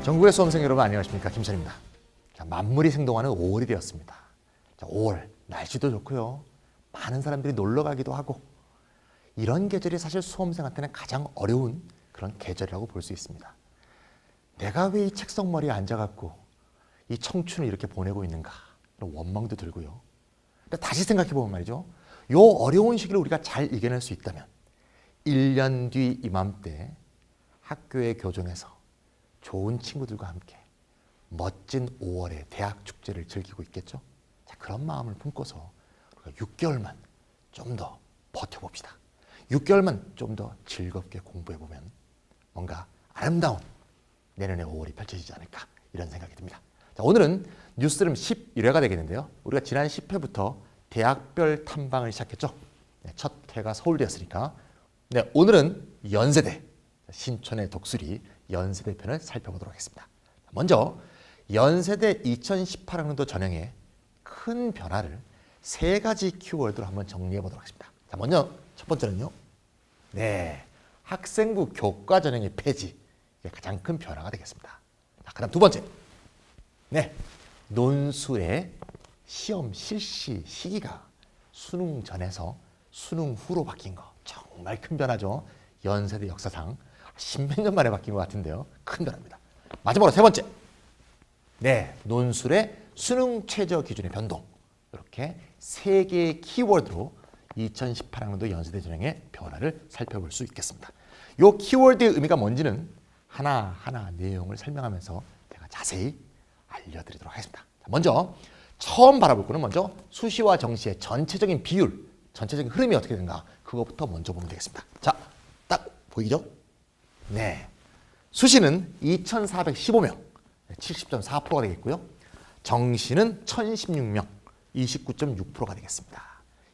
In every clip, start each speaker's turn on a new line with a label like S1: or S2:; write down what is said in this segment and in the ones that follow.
S1: 전국의 수험생 여러분 안녕하십니까, 김선입니다. 자, 만물이 생동하는 5월이 되었습니다. 자, 5월 날씨도 좋고요, 많은 사람들이 놀러 가기도 하고, 이런 계절이 사실 수험생한테는 가장 어려운 그런 계절이라고 볼 수 있습니다. 내가 왜 이 책상머리에 앉아갖고 이 청춘을 이렇게 보내고 있는가, 이런 원망도 들고요. 근데 다시 생각해보면 말이죠, 요 어려운 시기를 우리가 잘 이겨낼 수 있다면 1년 뒤 이맘때 학교의 교정에서 좋은 친구들과 함께 멋진 5월의 대학 축제를 즐기고 있겠죠. 자, 그런 마음을 품고서 우리가 6개월만 좀 더 버텨봅시다. 6개월만 좀 더 즐겁게 공부해보면 뭔가 아름다운 내년의 5월이 펼쳐지지 않을까, 이런 생각이 듭니다. 자, 오늘은 뉴스룸 11회가 되겠는데요. 우리가 지난 10회부터 대학별 탐방을 시작했죠. 네, 첫 회가 서울대였으니까. 네, 오늘은 연세대, 신촌의 독수리 연세대 편을 살펴보도록 하겠습니다. 먼저 연세대 2018학년도 전형의 큰 변화를 세 가지 키워드로 한번 정리해 보도록 하겠습니다. 자, 먼저 첫 번째는요, 네, 학생부 교과 전형의 폐지, 이게 가장 큰 변화가 되겠습니다. 자, 그다음 두 번째, 네, 논술의 시험 실시 시기가 수능 전에서 수능 후로 바뀐 거, 정말 큰 변화죠. 연세대 역사상 10몇 년 만에 바뀐 것 같은데요. 큰 변화입니다. 마지막으로 세 번째, 네, 논술의 수능 최저 기준의 변동. 이렇게 세 개의 키워드로 2018학년도 연세대 전형의 변화를 살펴볼 수 있겠습니다. 이 키워드의 의미가 뭔지는 하나하나 내용을 설명하면서 제가 자세히 알려드리도록 하겠습니다. 먼저 처음 바라볼 거는 먼저 수시와 정시의 전체적인 비율, 전체적인 흐름이 어떻게 되는가, 그거부터 먼저 보면 되겠습니다. 자, 딱 보이죠? 네, 수시는 2,415명, 70.4%가 되겠고요. 정시는 1,016명, 29.6%가 되겠습니다.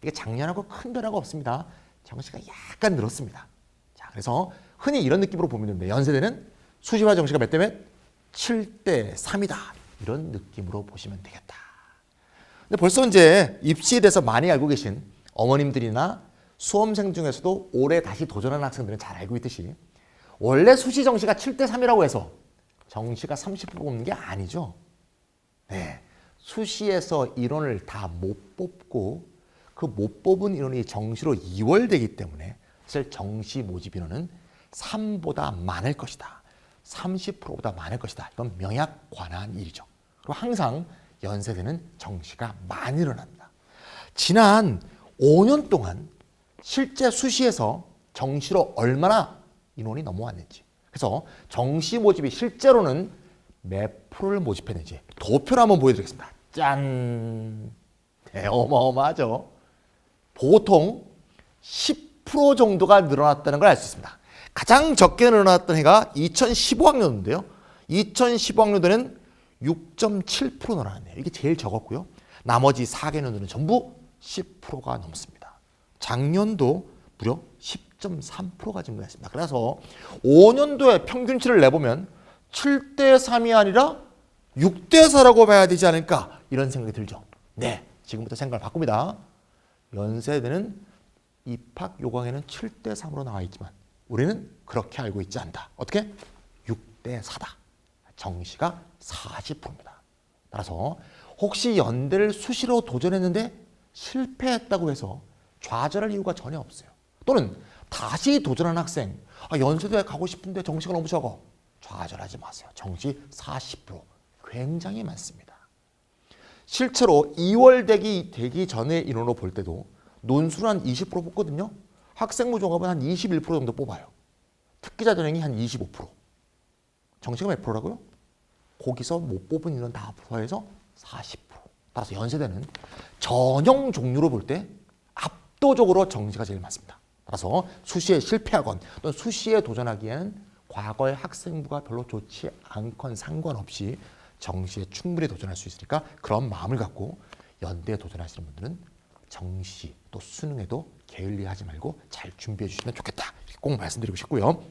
S1: 이게 작년하고 큰 변화가 없습니다. 정시가 약간 늘었습니다. 자, 그래서 흔히 이런 느낌으로 보면 됩니다. 연세대는 수시와 정시가 몇 대 몇? 7대 3이다. 이런 느낌으로 보시면 되겠다. 근데 벌써 이제 입시에 대해서 많이 알고 계신 어머님들이나 수험생 중에서도 올해 다시 도전하는 학생들은 잘 알고 있듯이, 원래 수시 정시가 7대 3이라고 해서 정시가 30% 뽑는 게 아니죠. 네, 수시에서 인원을 다 못 뽑고 그 못 뽑은 인원이 정시로 이월되기 때문에 사실 정시 모집 인원은 3보다 많을 것이다, 30%보다 많을 것이다. 이건 명약관한 일이죠. 그리고 항상 연세대는 정시가 많이 일어납니다. 지난 5년 동안 실제 수시에서 정시로 얼마나 인원이 넘어왔는지, 그래서 정시 모집이 실제로는 몇 프로를 모집했는지 도표를 한번 보여드리겠습니다. 짠! 네, 어마어마하죠. 보통 10% 정도가 늘어났다는 걸 알 수 있습니다. 가장 적게 늘어났던 해가 2015학년도인데요. 2015학년도는 6.7% 늘어났네요. 이게 제일 적었고요. 나머지 4개년도는 전부 10%가 넘습니다. 작년도 무려 10.3%가 증가했습니다. 그래서 5년도에 평균치를 내보면 7대 3이 아니라 6대 4라고 봐야 되지 않을까, 이런 생각이 들죠. 네, 지금부터 생각을 바꿉니다. 연세대는 입학 요강에는 7대 3으로 나와 있지만 우리는 그렇게 알고 있지 않다. 어떻게? 6대 4다. 정시가 40%입니다. 따라서 혹시 연대를 수시로 도전했는데 실패했다고 해서 좌절할 이유가 전혀 없어요. 또는 다시 도전한 학생, 연세대에 가고 싶은데 정시가 너무 적어. 좌절하지 마세요. 정시 40%, 굉장히 많습니다. 실제로 2월 되기 전의 인원으로 볼 때도 논술은 한 20% 뽑거든요. 학생부 종합은 한 21% 정도 뽑아요. 특기자 전형이 한 25%. 정시가 몇 프로라고요? 거기서 못 뽑은 인원 다 포함해서 40%. 따라서 연세대는 전형 종류로 볼 때 압도적으로 정시가 제일 많습니다. 따라서 수시에 실패하건 또는 수시에 도전하기에는 과거의 학생부가 별로 좋지 않건 상관없이 정시에 충분히 도전할 수 있으니까 그런 마음을 갖고 연대에 도전하시는 분들은 정시 또 수능에도 게을리하지 말고 잘 준비해 주시면 좋겠다. 꼭 말씀드리고 싶고요.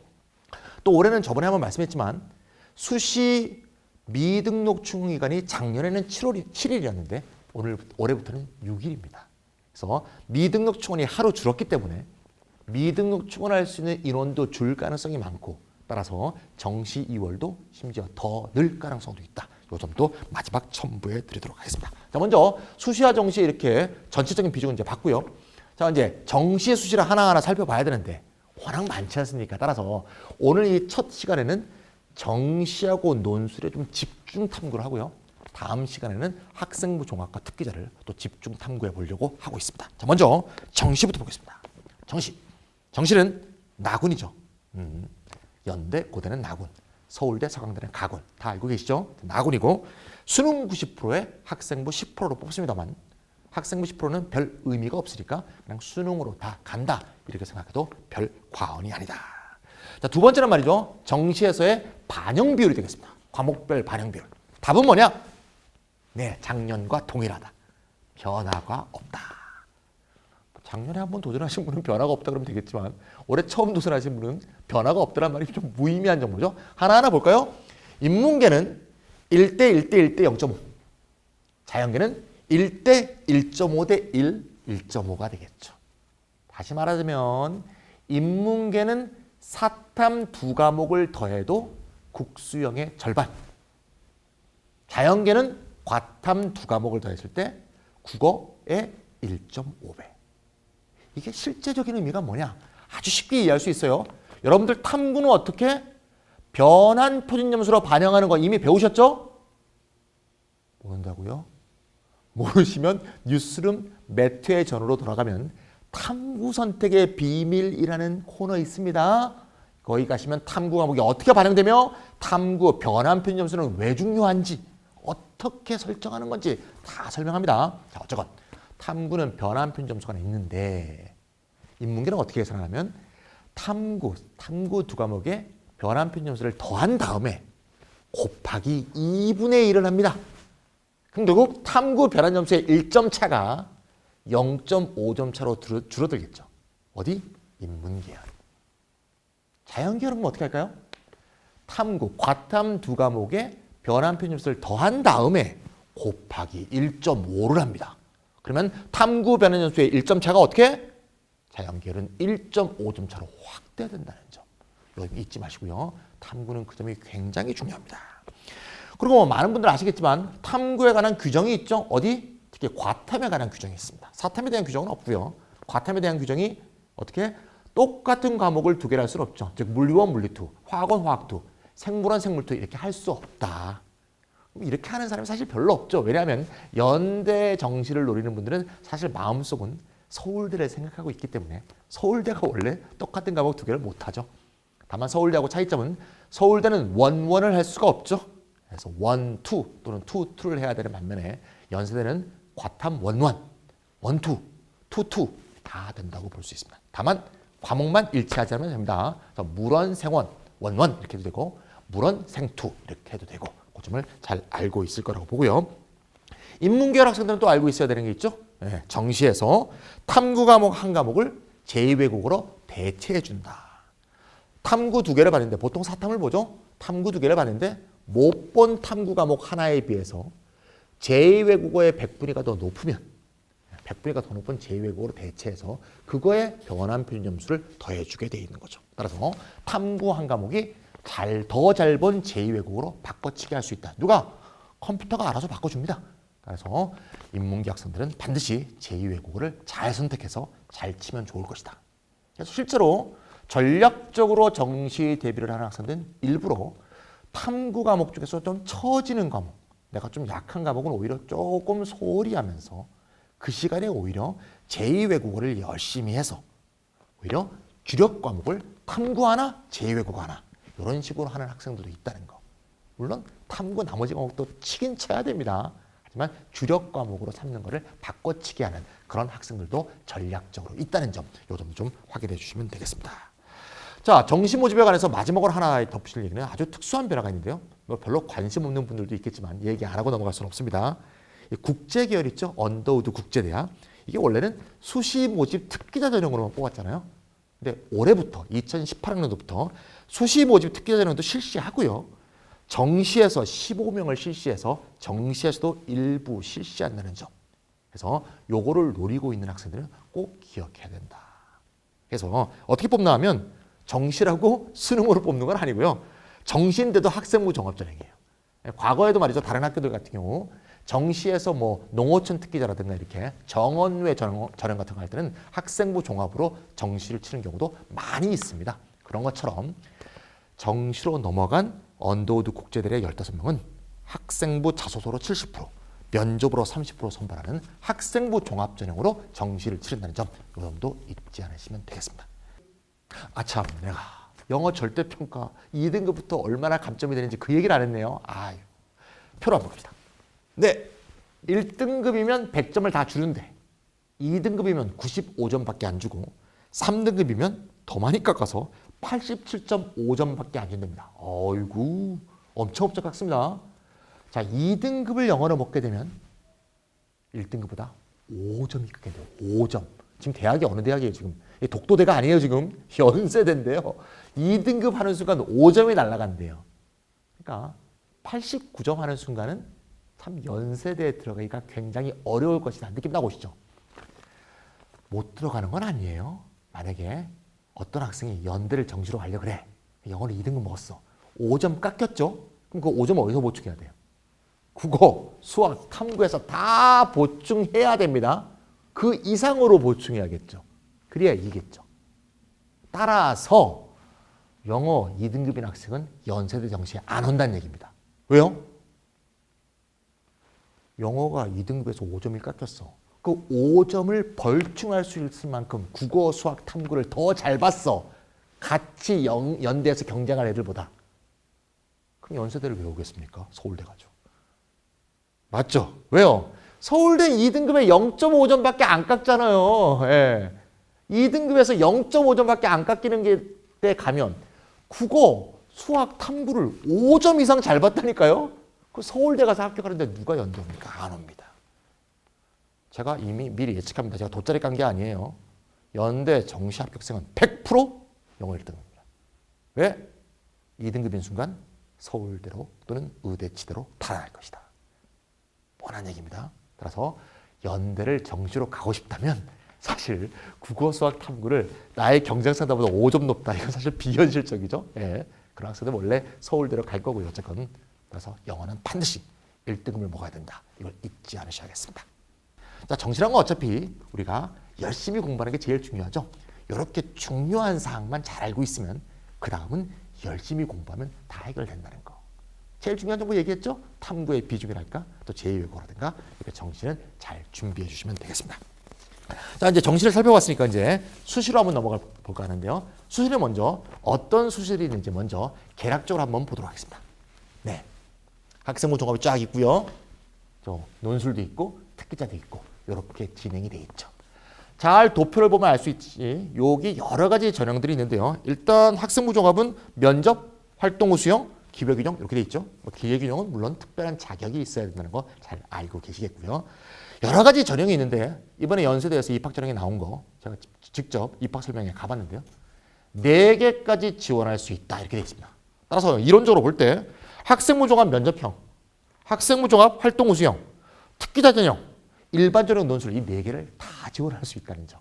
S1: 또 올해는 저번에 한번 말씀했지만 수시 미등록 충원 기간이 작년에는 7일이었는데 올해부터는 6일입니다. 그래서 미등록 충원이 하루 줄었기 때문에 미등록 충원할 수 있는 인원도 줄 가능성이 많고 따라서 정시 2월도 심지어 더 늘 가능성도 있다. 이 점도 마지막 첨부해 드리도록 하겠습니다. 자, 먼저 수시와 정시 이렇게 전체적인 비중은 이제 봤고요. 자, 이제 정시 수시를 하나하나 살펴봐야 되는데 워낙 많지 않습니까? 따라서 오늘 이 첫 시간에는 정시하고 논술에 좀 집중 탐구를 하고요. 다음 시간에는 학생부 종합과 특기자를 또 집중 탐구해 보려고 하고 있습니다. 자, 먼저 정시부터 보겠습니다. 정시는 나군이죠. 연대, 고대는 나군, 서울대, 서강대는 가군. 다 알고 계시죠? 나군이고 수능 90%에 학생부 10%로 뽑습니다만 학생부 10%는 별 의미가 없으니까 그냥 수능으로 다 간다. 이렇게 생각해도 별 과언이 아니다. 자, 두 번째는 말이죠. 정시에서의 반영 비율이 되겠습니다. 과목별 반영 비율. 답은 뭐냐? 네, 작년과 동일하다. 변화가 없다. 작년에 한번 도전하신 분은 변화가 없다 그러면 되겠지만 올해 처음 도전하신 분은 변화가 없다는 말이 좀 무의미한 정보죠. 하나하나 볼까요? 인문계는 1대 1대 1대 0.5. 자연계는 1대 1.5대 1, 1.5가 되겠죠. 다시 말하자면 인문계는 사탐 두 과목을 더해도 국수형의 절반. 자연계는 과탐 두 과목을 더했을 때 국어의 1.5배. 이게 실제적인 의미가 뭐냐? 아주 쉽게 이해할 수 있어요. 여러분들 탐구는 어떻게 변환 표준 점수로 반영하는 거 이미 배우셨죠? 모른다고요? 모르시면 뉴스룸 매트의 전으로 돌아가면 탐구 선택의 비밀이라는 코너 있습니다. 거기 가시면 탐구 과목이 어떻게 반영되며 탐구 변환 표준 점수는 왜 중요한지 어떻게 설정하는 건지 다 설명합니다. 자, 어쨌건 탐구는 변환 표준 점수가 있는데 인문계는 어떻게 계산하냐면 탐구 두 과목에 변환 표준 점수를 더한 다음에 곱하기 2분의 1을 합니다. 그럼 결국 탐구 변환 점수의 1점 차가 0.5점 차로 줄어들겠죠. 어디? 인문계열. 자연계열은 어떻게 할까요? 탐구, 과탐 두 과목에 변환 표준 점수를 더한 다음에 곱하기 1.5를 합니다. 그러면 탐구 변환 점수의 1점 차가 어떻게? 자연계열은 1.5점 차로 확대된다는 점. 이거 잊지 마시고요. 탐구는 그 점이 굉장히 중요합니다. 그리고 많은 분들 아시겠지만 탐구에 관한 규정이 있죠. 어디? 특히 과탐에 관한 규정이 있습니다. 사탐에 대한 규정은 없고요. 과탐에 대한 규정이 어떻게? 똑같은 과목을 두 개를 할 수는 없죠. 즉 물리원, 물리투, 화학원, 화학투, 생물원, 생물투 이렇게 할 수 없다. 이렇게 하는 사람이 사실 별로 없죠. 왜냐하면 연대 정시를 노리는 분들은 사실 마음속은 서울대를 생각하고 있기 때문에 서울대가 원래 똑같은 과목 두 개를 못하죠. 다만 서울대하고 차이점은 서울대는 원원을 할 수가 없죠. 그래서 원투 또는 투투를 해야 되는 반면에 연세대는 과탐 원원, 원투, 투투 다 된다고 볼 수 있습니다. 다만 과목만 일치하지 않으면 됩니다. 그래서 물원, 생원, 원원 이렇게 해도 되고 물원, 생투 이렇게 해도 되고 그 점을 잘 알고 있을 거라고 보고요. 인문계열 학생들은 또 알고 있어야 되는 게 있죠. 네, 정시에서 탐구 과목 한 과목을 제2외국어로 대체해 준다. 탐구 두 개를 봤는데 보통 사탐을 보죠. 탐구 두 개를 봤는데 못 본 탐구 과목 하나에 비해서 제2외국어의 백분위가 더 높으면 백분위가 더 높은 제2외국어로 대체해서 그거에 변환 표준 점수를 더해주게 돼 있는 거죠. 따라서 탐구 한 과목이 더 잘 본 제2외국어로 바꿔치기 할 수 있다. 누가? 컴퓨터가 알아서 바꿔줍니다. 그래서 인문계 학생들은 반드시 제2외국어를 잘 선택해서 잘 치면 좋을 것이다. 그래서 실제로 전략적으로 정시 대비를 하는 학생들은 일부러 탐구 과목 중에서 좀 처지는 과목, 내가 좀 약한 과목은 오히려 조금 소홀히 하면서 그 시간에 오히려 제2외국어를 열심히 해서 오히려 주력 과목을 탐구 하나, 제2외국어 하나 이런 식으로 하는 학생들도 있다는 거. 물론 탐구 나머지 과목도 치긴 쳐야 됩니다. 하지만 주력 과목으로 삼는 것을 바꿔치기 하는 그런 학생들도 전략적으로 있다는 점, 이 점 좀 확인해 주시면 되겠습니다. 자, 정시 모집에 관해서 마지막으로 하나 덧붙일 얘기는 아주 특수한 변화가 있는데요. 뭐 별로 관심 없는 분들도 있겠지만 얘기 안 하고 넘어갈 수는 없습니다. 국제 계열 있죠? 언더우드 국제대학. 이게 원래는 수시 모집 특기자 전형으로만 뽑았잖아요. 근데 올해부터 2018학년도부터 수시 모집 특기자 전형도 실시하고요. 정시에서 15명을 실시해서 정시에서도 일부 실시한다는 점. 그래서 요거를 노리고 있는 학생들은 꼭 기억해야 된다. 그래서 어떻게 뽑나 하면 정시라고 수능으로 뽑는 건 아니고요. 정시인데도 학생부 종합전형이에요. 과거에도 말이죠. 다른 학교들 같은 경우 정시에서 뭐 농어촌 특기자라든가 이렇게 정원외 전형 같은 거 할 때는 학생부 종합으로 정시를 치는 경우도 많이 있습니다. 그런 것처럼 정시로 넘어간 언더우드 국제대회 15명은 학생부 자소서로 70%, 면접으로 30% 선발하는 학생부 종합전형으로 정시를 치른다는 점, 이 점도 잊지 않으시면 되겠습니다. 아참, 내가 영어 절대평가 2등급부터 얼마나 감점이 되는지 그 얘기를 안 했네요. 아유, 표로 한번 봅시다. 네, 1등급이면 100점을 다 주는데 2등급이면 95점밖에 안 주고 3등급이면 더 많이 깎아서 87.5점밖에 안 준답니다. 어이구, 엄청 깎습니다. 자, 2등급을 영어로 먹게 되면 1등급보다 5점이 깎게 돼요. 5점. 지금 대학이 어느 대학이에요, 지금? 독도대가 아니에요, 지금. 연세대인데요. 2등급 하는 순간 5점이 날아간대요. 그러니까 89점 하는 순간은 참 연세대에 들어가기가 굉장히 어려울 것이다. 느낌 나고 오시죠? 못 들어가는 건 아니에요. 만약에 어떤 학생이 연대를 정시로 가려고 그래. 영어를 2등급 먹었어. 5점 깎였죠? 그럼 그 5점 어디서 보충해야 돼요? 국어, 수학, 탐구에서 다 보충해야 됩니다. 그 이상으로 보충해야겠죠. 그래야 이기겠죠. 따라서 영어 2등급인 학생은 연세대 정시에 안 온다는 얘기입니다. 왜요? 영어가 2등급에서 5점이 깎였어. 그 5점을 벌충할 수 있을 만큼 국어, 수학, 탐구를 더 잘 봤어. 같이 연대에서 경쟁할 애들보다. 그럼 연세대를 왜 오겠습니까? 서울대 가죠. 맞죠? 왜요? 서울대 2등급에 0.5점밖에 안 깎잖아요. 예. 2등급에서 0.5점밖에 안 깎이는 데 가면 국어, 수학, 탐구를 5점 이상 잘 봤다니까요? 그 서울대 가서 합격하는데 누가 연대 옵니까? 안 옵니다. 제가 이미 미리 예측합니다. 제가 돗자리 깐 게 아니에요. 연대 정시 합격생은 100% 영어 1등입니다. 왜? 2등급인 순간 서울대로 또는 의대치대로 달아날 것이다. 뻔한 얘기입니다. 따라서 연대를 정시로 가고 싶다면 사실 국어, 수학, 탐구를 나의 경쟁상대보다 5점 높다. 이건 사실 비현실적이죠. 예. 그런 학생들 원래 서울대로 갈 거고요. 어쨌건. 그래서 영어는 반드시 1등급을 먹어야 된다. 이걸 잊지 않으셔야겠습니다. 자, 정시란 건 어차피 우리가 열심히 공부하는 게 제일 중요하죠. 이렇게 중요한 사항만 잘 알고 있으면 그 다음은 열심히 공부하면 다 해결된다는 거. 제일 중요한 정보 얘기했죠? 탐구의 비중이랄까? 또 제2외국어라든가 이렇게 정시는 잘 준비해 주시면 되겠습니다. 자, 이제 정시를 살펴봤으니까 이제 수시로 한번 넘어가 볼까 하는데요. 수시를 먼저 어떤 수시들이 있는지 먼저 개략적으로 한번 보도록 하겠습니다. 네, 학생부 종합이 쫙 있고요. 논술도 있고 특기자도 있고 이렇게 진행이 돼 있죠. 잘 도표를 보면 알 수 있지. 여기 여러 가지 전형들이 있는데요. 일단 학생부 종합은 면접, 활동후 수용, 기회균형 이렇게 돼 있죠. 기회균형은 물론 특별한 자격이 있어야 된다는 거 잘 알고 계시겠고요. 여러 가지 전형이 있는데 이번에 연세대에서 입학 전형이 나온 거 제가 직접 입학 설명회 가봤는데요. 4개까지 지원할 수 있다 이렇게 돼 있습니다. 따라서 이론적으로 볼 때 학생부 종합 면접형, 학생부 종합 활동후 수용, 특기자 전형, 일반 전형 논술 이 4개를 다 지원할 수 있다는 점.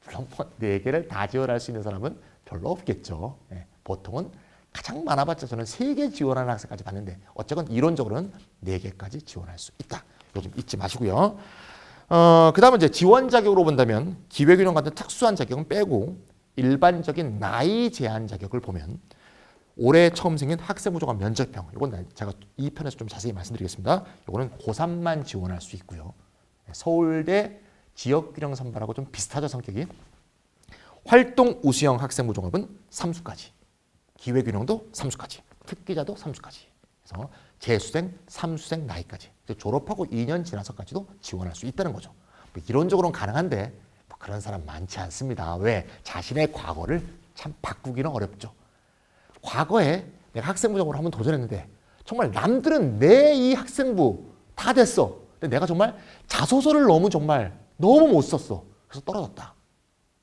S1: 물론 4개를 다 지원할 수 있는 사람은 별로 없겠죠. 네, 보통은 가장 많아봤자 저는 3개 지원하는 학생까지 봤는데 어쨌건 이론적으로는 4개까지 지원할 수 있다. 이거 좀 잊지 마시고요. 그 다음에 이제 지원 자격으로 본다면 기회균형 같은 특수한 자격은 빼고 일반적인 나이 제한 자격을 보면 올해 처음 생긴 학생부 종합 면접형 이건 제가 2편에서 좀 자세히 말씀드리겠습니다. 이거는 고3만 지원할 수 있고요. 서울대 지역균형 선발하고 좀 비슷하죠 성격이. 활동 우수형 학생부 종합은 3수까지, 기회균형도 3수까지, 특기자도 3수까지. 그래서 재수생, 3수생 나이까지 졸업하고 2년 지나서까지도 지원할 수 있다는 거죠. 뭐 이론적으로는 가능한데 뭐 그런 사람 많지 않습니다. 왜? 자신의 과거를 참 바꾸기는 어렵죠. 과거에 내가 학생부 종합을 한번 도전했는데 정말 남들은 내 이 학생부 다 됐어. 근데 내가 정말 자소서를 너무 못 썼어. 그래서 떨어졌다.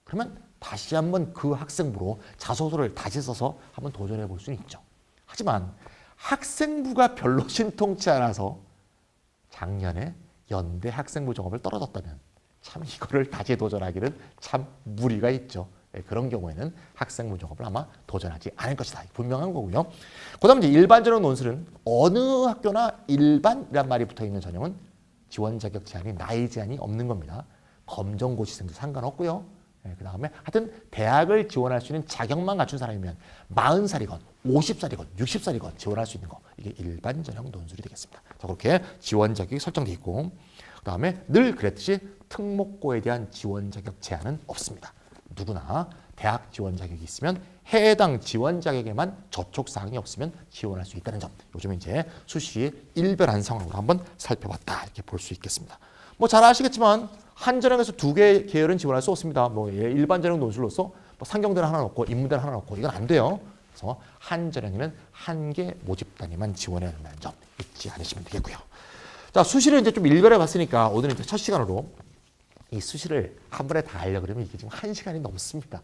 S1: 그러면 다시 한번 그 학생부로 자소서를 다시 써서 한번 도전해 볼 수는 있죠. 하지만 학생부가 별로 신통치 않아서 작년에 연대 학생부 종합을 떨어졌다면 참 이거를 다시 도전하기는 참 무리가 있죠. 그런 경우에는 학생부 종합을 아마 도전하지 않을 것이다. 분명한 거고요. 그 다음 이제 일반전형 논술은 어느 학교나 일반이란 말이 붙어있는 전형은 지원 자격 제한이 나이 제한이 없는 겁니다. 검정고시생도 상관없고요. 그 다음에 하여튼 대학을 지원할 수 있는 자격만 갖춘 사람이면 40살이건 50살이건 60살이건 지원할 수 있는 거. 이게 일반 전형 논술이 되겠습니다. 자, 그렇게 지원 자격이 설정되어 있고 그 다음에 늘 그랬듯이 특목고에 대한 지원 자격 제한은 없습니다. 누구나 대학 지원 자격이 있으면 해당 지원 자격에만 저촉 사항이 없으면 지원할 수 있다는 점. 요즘에 이제 수시에 일별한 상황으로 한번 살펴봤다. 이렇게 볼 수 있겠습니다. 뭐 잘 아시겠지만 한 전형에서 2개 계열은 지원할 수 없습니다. 뭐 일반 전형 논술로서 뭐 상경대를 하나 넣고 인문대를 하나 넣고 이건 안 돼요. 그래서 한 전형에는 한 개 모집 단위만 지원해야 된다는 점 잊지 않으시면 되겠고요. 자, 수시를 이제 좀 일별해 봤으니까 오늘은 이제 첫 시간으로 이 수시를 한 번에 다 하려고 그러면 이게 지금 1시간이 넘습니다.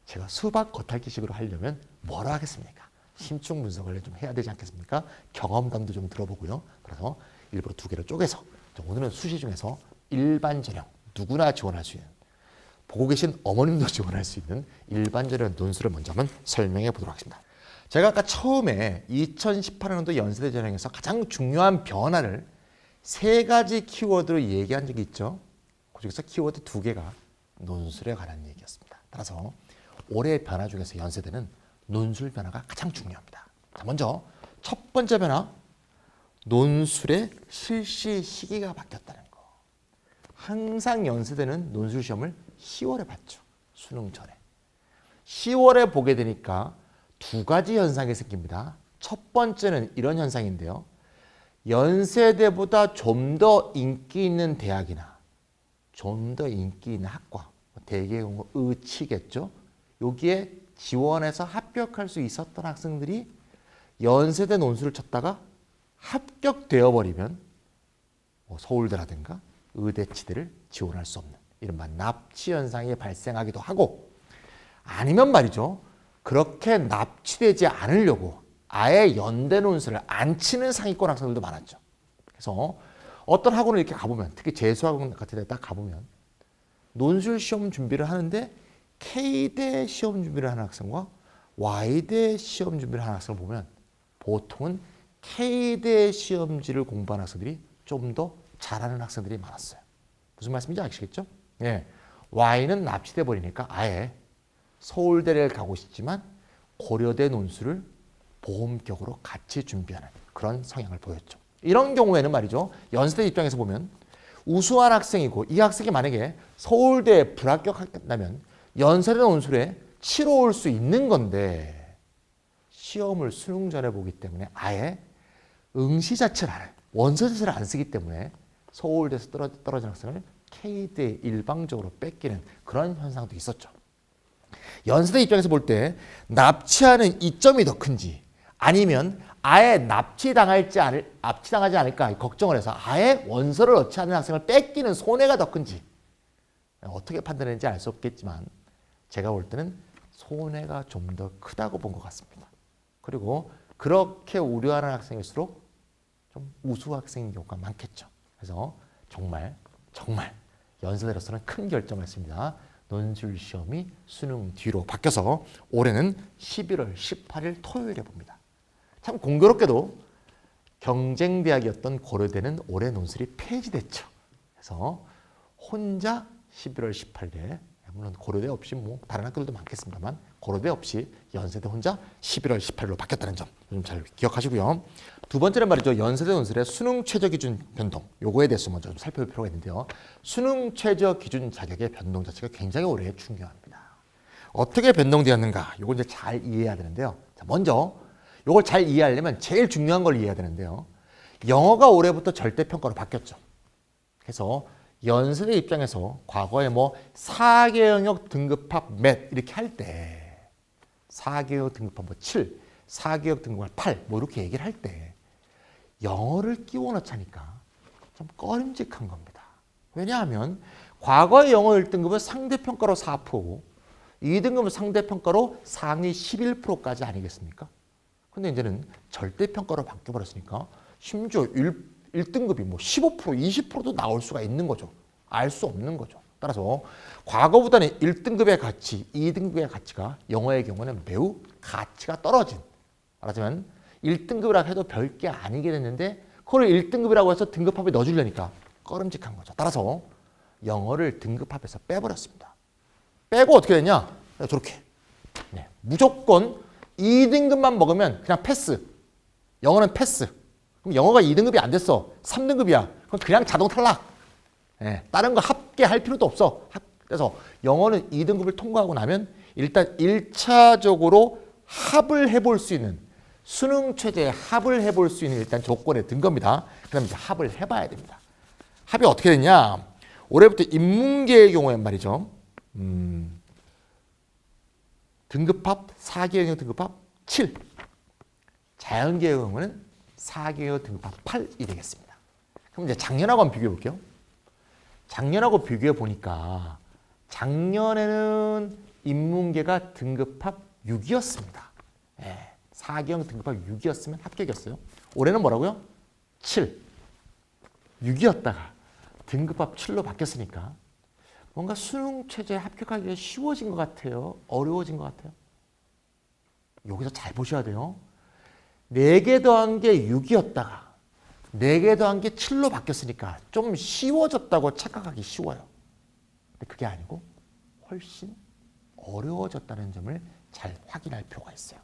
S1: 제가 수박 겉핥기식으로 하려면 뭐라 하겠습니까? 심층 분석을 좀 해야 되지 않겠습니까? 경험담도 좀 들어보고요. 그래서 일부러 2개로 쪼개서 오늘은 수시 중에서 일반 전형 누구나 지원할 수 있는 보고 계신 어머님도 지원할 수 있는 일반 전형 논술을 먼저 한번 설명해 보도록 하겠습니다. 제가 아까 처음에 2018년도 연세대 전형에서 가장 중요한 변화를 3가지 키워드로 얘기한 적이 있죠. 그중에서 키워드 2개가 논술에 관한 얘기였습니다. 따라서 올해의 변화 중에서 연세대는 논술 변화가 가장 중요합니다. 자, 먼저 첫 번째 변화, 논술의 실시 시기가 바뀌었다는 거. 항상 연세대는 논술 시험을 10월에 봤죠. 수능 전에. 10월에 보게 되니까 2가지 현상이 생깁니다. 첫 번째는 이런 현상인데요. 연세대보다 좀 더 인기 있는 대학이나 좀 더 인기 있는 학과, 대개경우 의치겠죠. 여기에 지원해서 합격할 수 있었던 학생들이 연세대 논술을 쳤다가 합격되어 버리면 서울대라든가 의대치대를 지원할 수 없는 이른바 납치 현상이 발생하기도 하고, 아니면 말이죠. 그렇게 납치되지 않으려고 아예 연대 논술을 안 치는 상위권 학생들도 많았죠. 그래서 어떤 학원을 이렇게 가보면, 특히 재수학원 같은 데 딱 가보면 논술 시험 준비를 하는데 K대 시험 준비를 하는 학생과 Y대 시험 준비를 하는 학생을 보면 보통은 K대 시험지를 공부하는 학생들이 좀 더 잘하는 학생들이 많았어요. 무슨 말씀인지 아시겠죠? 예. Y는 납치돼 버리니까 아예 서울대를 가고 싶지만 고려대 논술을 보험격으로 같이 준비하는 그런 성향을 보였죠. 이런 경우에는 말이죠. 연세대 입장에서 보면 우수한 학생이고 이 학생이 만약에 서울대에 불합격한다면 연세대 논술에 치러 올 수 있는 건데 시험을 수능 전에 보기 때문에 아예 응시 자체를 안 해요. 원서 자체를 안 쓰기 때문에 서울대에서 떨어진 학생을 K대에 일방적으로 뺏기는 그런 현상도 있었죠. 연세대 입장에서 볼 때 납치하는 이점이 더 큰지 아니면 아예 납치당하지 않을까 걱정을 해서 아예 원서를 넣지 않는 학생을 뺏기는 손해가 더 큰지 어떻게 판단했는지 알 수 없겠지만 제가 볼 때는 손해가 좀 더 크다고 본 것 같습니다. 그리고 그렇게 우려하는 학생일수록 좀 우수 학생인 경우가 많겠죠. 그래서 정말 연세대로서는 큰 결정을 했습니다. 논술 시험이 수능 뒤로 바뀌어서 올해는 11월 18일 토요일에 봅니다. 참 공교롭게도 경쟁대학이었던 고려대는 올해 논술이 폐지됐죠. 그래서 혼자 11월 18일에 물론 고려대 없이 뭐 다른 학교들도 많겠습니다만 고려대 없이 연세대 혼자 11월 18일로 바뀌었다는 점 좀 잘 기억하시고요. 두 번째는 말이죠. 연세대 논술의 수능 최저 기준 변동. 요거에 대해서 먼저 좀 살펴볼 필요가 있는데요. 수능 최저 기준 자격의 변동 자체가 굉장히 올해 중요합니다. 어떻게 변동되었는가? 요걸 이제 잘 이해해야 되는데요. 자, 먼저 요걸 잘 이해하려면 제일 중요한 걸 이해해야 되는데요. 영어가 올해부터 절대평가로 바뀌었죠. 그래서 연세대 입장에서 과거에 뭐 4개 영역 등급합 몇 이렇게 할 때 4개 영역 등급합 뭐 7, 4개 영역 등급합 8 뭐 이렇게 얘기를 할 때 영어를 끼워 넣자니까 좀 꺼림직한 겁니다. 왜냐하면 과거의 영어 1등급은 상대평가로 4%고 2등급은 상대평가로 상위 11%까지 아니겠습니까? 근데 이제는 절대평가로 바뀌어버렸으니까 심지어 1등급이 뭐 15%, 20%도 나올 수가 있는 거죠. 알 수 없는 거죠. 따라서 과거보다는 1등급의 가치, 2등급의 가치가 영어의 경우는 매우 가치가 떨어진, 말하자면 1등급이라 해도 별게 아니게 됐는데 그걸 1등급이라고 해서 등급합에 넣어주려니까 꺼름직한 거죠. 따라서 영어를 등급합에서 빼버렸습니다. 빼고 어떻게 됐냐? 저렇게. 네, 무조건 2등급만 먹으면 그냥 패스. 영어는 패스. 그럼 영어가 2등급이 안 됐어. 3등급이야. 그럼 그냥 자동 탈락. 네, 다른 거 합계할 필요도 없어. 그래서 영어는 2등급을 통과하고 나면 일단 1차적으로 합을 해볼 수 있는, 수능 최저에 합을 해볼 수 있는 일단 조건에 든 겁니다. 그럼 이제 합을 해봐야 됩니다. 합이 어떻게 됐냐? 올해부터 인문계의 경우엔 말이죠. 등급합 4개의 등급합 7. 자연계의 경우는 4개의 등급합 8이 되겠습니다. 그럼 이제 작년하고 한번 비교해 볼게요. 작년하고 비교해 보니까 작년에는 인문계가 등급합 6이었습니다. 예, 4개형 등급합 6이었으면 합격이었어요. 올해는 뭐라고요? 7. 6이었다가 등급합 7로 바뀌었으니까 뭔가 수능 최저에 합격하기가 쉬워진 것 같아요? 어려워진 것 같아요? 여기서 잘 보셔야 돼요. 4개 더한 게 6이었다가 4개 더한 게 7로 바뀌었으니까 좀 쉬워졌다고 착각하기 쉬워요. 근데 그게 아니고 훨씬 어려워졌다는 점을 잘 확인할 필요가 있어요.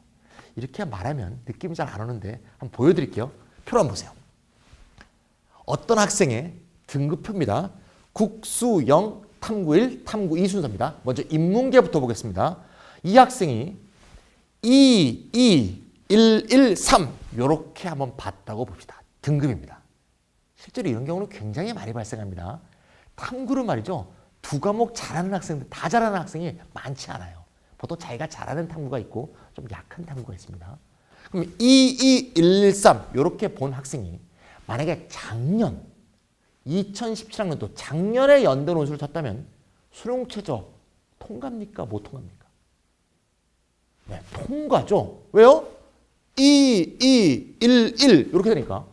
S1: 이렇게 말하면 느낌이 잘 안 오는데 한번 보여드릴게요. 표로 한번 보세요. 어떤 학생의 등급표입니다. 국수 0, 탐구 1, 탐구 2 순서입니다. 먼저 인문계부터 보겠습니다. 이 학생이 2, 2, 1, 1, 3 이렇게 한번 봤다고 봅시다. 등급입니다. 실제로 이런 경우는 굉장히 많이 발생합니다. 탐구는 말이죠. 2과목 잘하는 학생들, 다 잘하는 학생이 많지 않아요. 보통 자기가 잘하는 탐구가 있고 좀 약한 탐구가 있습니다. 그럼 2, 2, 1, 1, 3 이렇게 본 학생이 만약에 작년 2017학년도 작년에 연대 논술을 쳤다면 수능 최저 통과입니까? 못 통과입니까? 네, 통과죠. 왜요? 2, 2, 1, 1 이렇게 되니까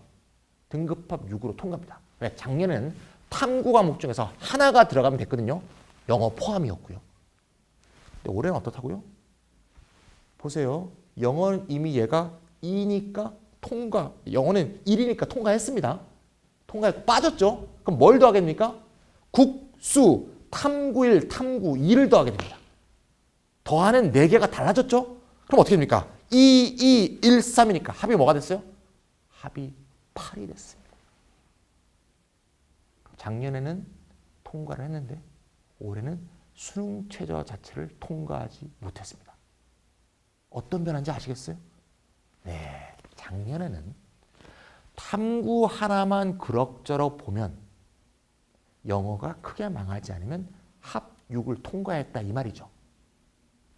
S1: 등급합 6으로 통과합니다. 왜? 작년에는 탐구 과목 중에서 하나가 들어가면 됐거든요. 영어 포함이었고요. 근데 올해는 어떻다고요? 보세요. 영어는 이미 얘가 2니까 통과, 영어는 1이니까 통과했습니다. 통과했고 빠졌죠? 그럼 뭘 더하게 됩니까? 국수, 탐구 1, 탐구 2를 더하게 됩니다. 더하는 4개가 달라졌죠? 그럼 어떻게 됩니까? 2, 2, 1, 3이니까 합이 뭐가 됐어요? 합이 8이 됐습니다. 작년에는 통과를 했는데 올해는 수능 최저 자체를 통과하지 못했습니다. 어떤 변화인지 아시겠어요? 네, 작년에는 탐구 하나만 그럭저럭 보면 영어가 크게 망하지 않으면 합 6을 통과했다 이 말이죠.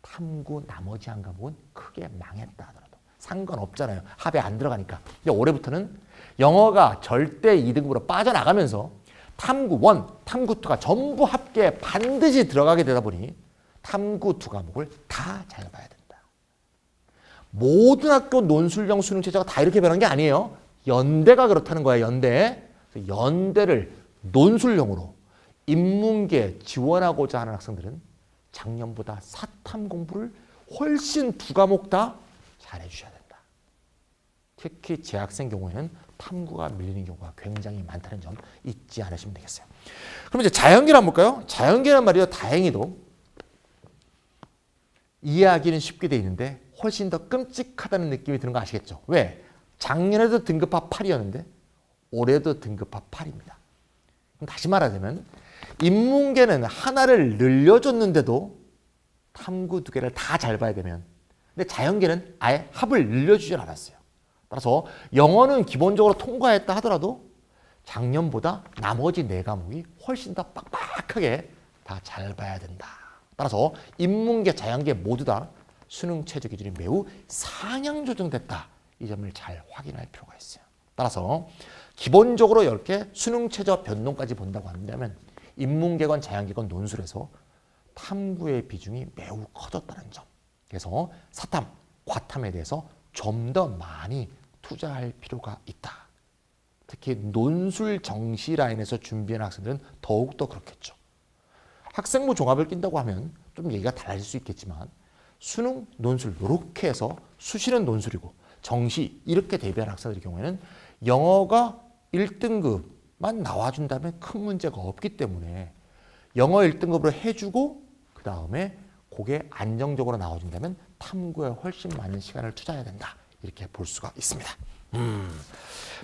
S1: 탐구 나머지 한 과목은 크게 망했다 하더라도 상관없잖아요. 합에 안 들어가니까. 근데 올해부터는 영어가 절대 2등급으로 빠져나가면서 탐구 1, 탐구 2가 전부 합계에 반드시 들어가게 되다 보니 탐구 2 과목을 다 잘 봐야 된다. 모든 학교 논술형 수능 체제가 다 이렇게 변한 게 아니에요. 연대가 그렇다는 거예요. 연대. 연대를 논술형으로 인문계 지원하고자 하는 학생들은 작년보다 사탐 공부를 훨씬 2과목 다 잘해주셔야 된다. 특히 재학생 경우에는 탐구가 밀리는 경우가 굉장히 많다는 점 잊지 않으시면 되겠어요. 그럼 이제 자연계를 한번 볼까요? 자연계는 말이요. 다행히도 이해하기는 쉽게 돼 있는데 훨씬 더 끔찍하다는 느낌이 드는 거 아시겠죠? 왜? 작년에도 등급합 8이었는데 올해도 등급합 8입니다. 그럼 다시 말하자면 인문계는 하나를 늘려줬는데도 탐구 2개를 다 잘 봐야 되면 근데 자연계는 아예 합을 늘려주질 않았어요. 따라서 영어는 기본적으로 통과했다 하더라도 작년보다 나머지 4과목이 훨씬 더 빡빡하게 다 잘 봐야 된다. 따라서 인문계, 자연계 모두 다 수능 최저 기준이 매우 상향 조정됐다. 이 점을 잘 확인할 필요가 있어요. 따라서 기본적으로 이렇게 수능 최저 변동까지 본다고 한다면 인문계건 자연계건 논술에서 탐구의 비중이 매우 커졌다는 점. 그래서 사탐, 과탐에 대해서 좀 더 많이 투자할 필요가 있다. 특히 논술 정시 라인에서 준비하는 학생들은 더욱더 그렇겠죠. 학생부 종합을 낀다고 하면 좀 얘기가 달라질 수 있겠지만 수능, 논술 이렇게 해서 수시는 논술이고 정시 이렇게 대비하는 학생들의 경우에는 영어가 1등급만 나와준다면 큰 문제가 없기 때문에 영어 1등급으로 해주고 그 다음에 그게 안정적으로 나와준다면 탐구에 훨씬 많은 시간을 투자해야 된다. 이렇게 볼 수가 있습니다.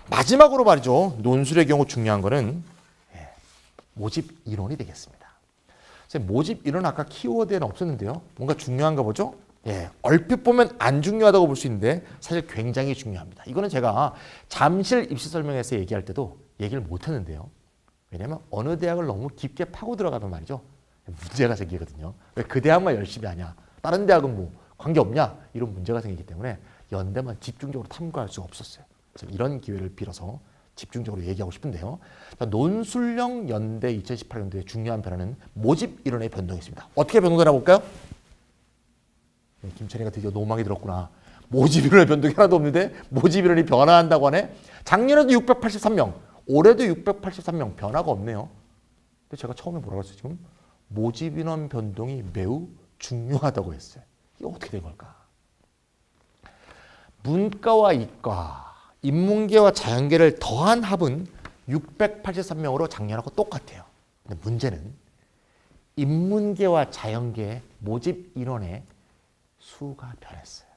S1: 마지막으로 말이죠. 논술의 경우 중요한 거는 모집 인원이 되겠습니다. 모집 인원 아까 키워드에는 없었는데요. 뭔가 중요한가 보죠? 얼핏 보면 안 중요하다고 볼 수 있는데 사실 굉장히 중요합니다. 이거는 제가 잠실 입시 설명회에서 얘기할 때도 얘기를 못 했는데요. 왜냐하면 어느 대학을 너무 깊게 파고 들어가면 말이죠. 문제가 생기거든요. 왜 그 대학만 열심히 하냐? 다른 대학은 뭐 관계없냐? 이런 문제가 생기기 때문에 연대만 집중적으로 탐구할 수가 없었어요. 그래서 이런 기회를 빌어서 집중적으로 얘기하고 싶은데요. 자, 논술형 연대 2018년도의 중요한 변화는 모집 인원의 변동이 있습니다. 어떻게 변동되나 볼까요? 김철이가 드디어 노망이 들었구나. 모집 인원의 변동이 하나도 없는데 모집 인원이 변화한다고 하네. 작년에도 683명, 올해도 683명 변화가 없네요. 근데 제가 처음에 뭐라고 했어요? 지금 모집 인원 변동이 매우 중요하다고 했어요. 이게 어떻게 된 걸까? 문과와 이과, 인문계와 자연계를 더한 합은 683명으로 작년하고 똑같아요. 근데 문제는 인문계와 자연계의 모집 인원의 수가 변했어요.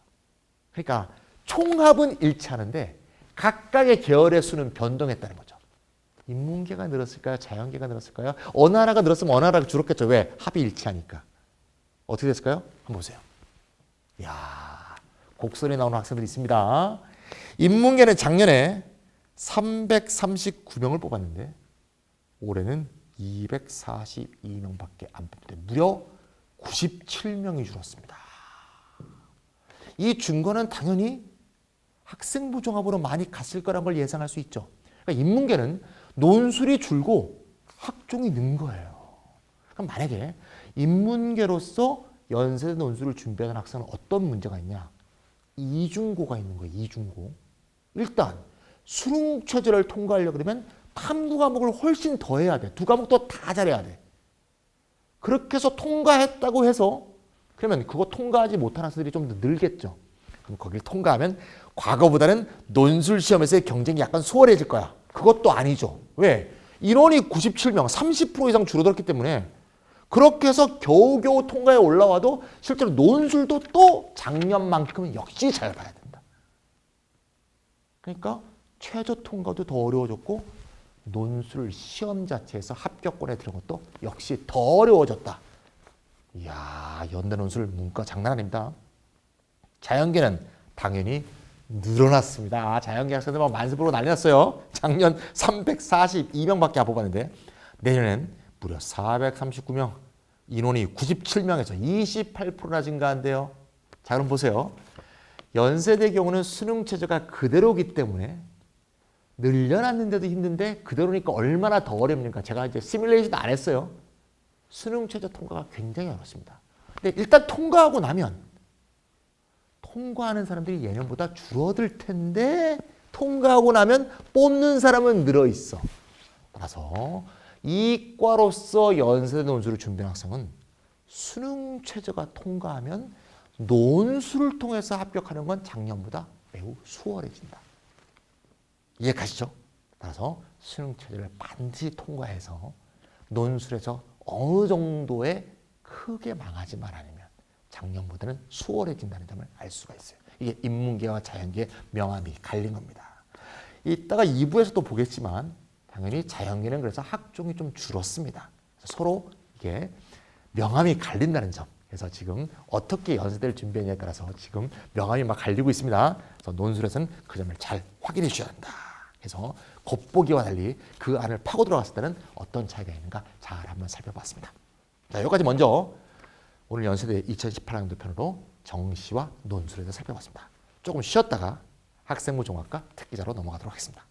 S1: 그러니까 총합은 일치하는데 각각의 계열의 수는 변동했다는 거죠. 인문계가 늘었을까요? 자연계가 늘었을까요? 어느 하나가 늘었으면 어느 하나가 줄었겠죠. 왜? 합이 일치하니까. 어떻게 됐을까요? 한번 보세요. 이야, 곡선이 나오는 학생들이 있습니다. 인문계는 작년에 339명을 뽑았는데 올해는 242명밖에 안 뽑는데 무려 97명이 줄었습니다. 이 증거는 당연히 학생부 종합으로 많이 갔을 거란 걸 예상할 수 있죠. 그러니까 인문계는 논술이 줄고 학종이 는 거예요. 그럼 만약에 인문계로서 연세대 논술을 준비하는 학생은 어떤 문제가 있냐? 이중고가 있는 거예요. 이중고. 일단 수능 체제를 통과하려고 그러면 탐구 과목을 훨씬 더 해야 돼. 두 과목 더 다 잘해야 돼. 그렇게 해서 통과했다고 해서 그러면 그거 통과하지 못한 학생들이 좀 더 늘겠죠. 그럼 거기를 통과하면 과거보다는 논술 시험에서의 경쟁이 약간 수월해질 거야. 그것도 아니죠. 왜? 인원이 97명, 30% 이상 줄어들었기 때문에 그렇게 해서 겨우겨우 통과에 올라와도 실제로 논술도 또 작년만큼은 역시 잘 봐야 된다. 그러니까 최저 통과도 더 어려워졌고 논술 시험 자체에서 합격권에 들은 것도 역시 더 어려워졌다. 이야, 연대 논술 문과 장난 아닙니다. 자연계는 당연히 늘어났습니다. 자연계 학생들 막 만습으로 난리 났어요. 작년 342명밖에 안 뽑았는데 내년엔 무려 439명, 인원이 97명에서 28%나 증가한대요. 자, 그럼 보세요. 연세대 경우는 수능 체제가 그대로기 때문에 늘려놨는데도 힘든데 그대로니까 얼마나 더 어렵니까? 제가 이제 시뮬레이션 안 했어요. 수능 체제 통과가 굉장히 어렵습니다. 근데 일단 통과하고 나면 통과하는 사람들이 예년보다 줄어들 텐데 통과하고 나면 뽑는 사람은 늘어 있어. 따라서 이과로서 연세대 논술을 준비한 학생은 수능 체제가 통과하면 논술을 통해서 합격하는 건 작년보다 매우 수월해진다. 이해 가시죠? 따라서 수능 체제를 반드시 통과해서 논술에서 어느 정도의 크게 망하지만 않으면 작년보다는 수월해진다는 점을 알 수가 있어요. 이게 인문계와 자연계의 명암이 갈린 겁니다. 이따가 2부에서 또 보겠지만 당연히 자연계는 그래서 학종이 좀 줄었습니다. 서로 이게 명암이 갈린다는 점. 그래서 지금 어떻게 연세대를 준비하냐에 따라서 지금 명암이 막 갈리고 있습니다. 그래서 논술에서는 그 점을 잘 확인해 주셔야 한다. 그래서 겉보기와 달리 그 안을 파고 들어갔을 때는 어떤 차이가 있는가 잘 한번 살펴봤습니다. 자, 여기까지 먼저 오늘 연세대 2018학년도 편으로 정시와 논술에 대해서 살펴봤습니다. 조금 쉬었다가 학생부 종합과 특기자로 넘어가도록 하겠습니다.